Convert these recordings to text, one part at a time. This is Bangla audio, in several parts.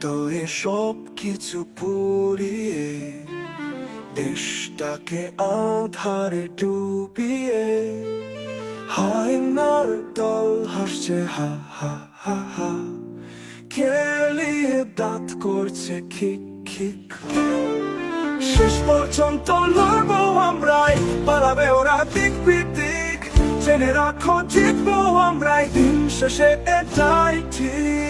তো এসব কিছু পুড়িয়ে দেশটাকে আধারে ডুবিয়ে হায়নার দল হাসছে হা হা হা হা, খেলিয়ে দাঁত করছে খিক খিক। শেষ পর্যন্ত লড়বো আমরাই, পালাবে ওরা দিক বিদিক। জেনে রাখো জিতবো আমরাই, দিন শেষে এটাই ঠিক।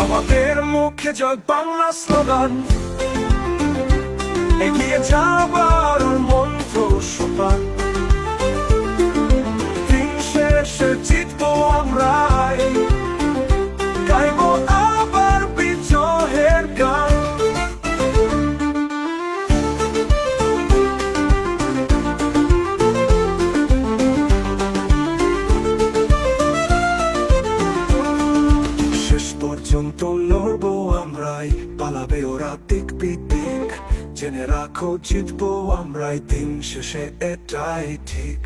আমাদের মুখে জয় বাংলা স্লোগান, এগিয়ে যাবার মন্ত্র সোপান। দিন শেষে জিতবো আমরাই, গাইবো আবার বিজয়ের গান। শেষ পর্যন্ত লড়বো আমরাই, পালাবে ওরা দিক বিদিক। জেনে রাখো জিতবো আমরাই, দিন শেষে এটাই ঠিক।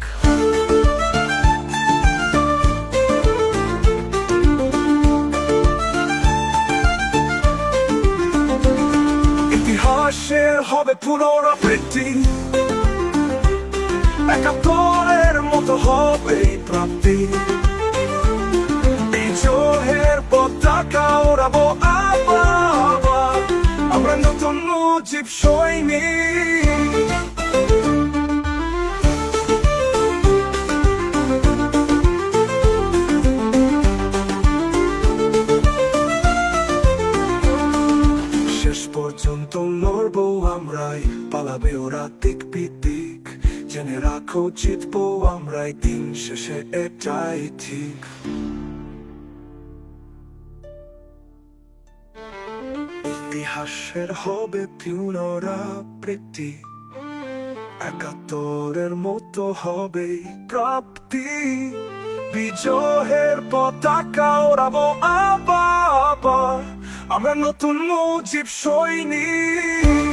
ইতিহাসের হবে পুনরাবৃত্তি, একাত্তরের মতো হবে প্রাপ্তি। বিজয়ের পতাকা ওড়াবো আবার, আমরা নতুন মুজিব সৈনিক। শেষ পর্যন্ত লড়বো আমরাই, পালাবে ওরা দিক বিদিক। জেনে রাখো জিতবো আমরাই, দিন শেষে এটাই ঠিক। ইতিহাসের হবে পুনরাবৃত্তি, একাত্তরের মতো হবে প্রাপ্তি। বিজয়ের পতাকা ওড়াবো আবার, আমরা নতুন মুজিব সৈনিক।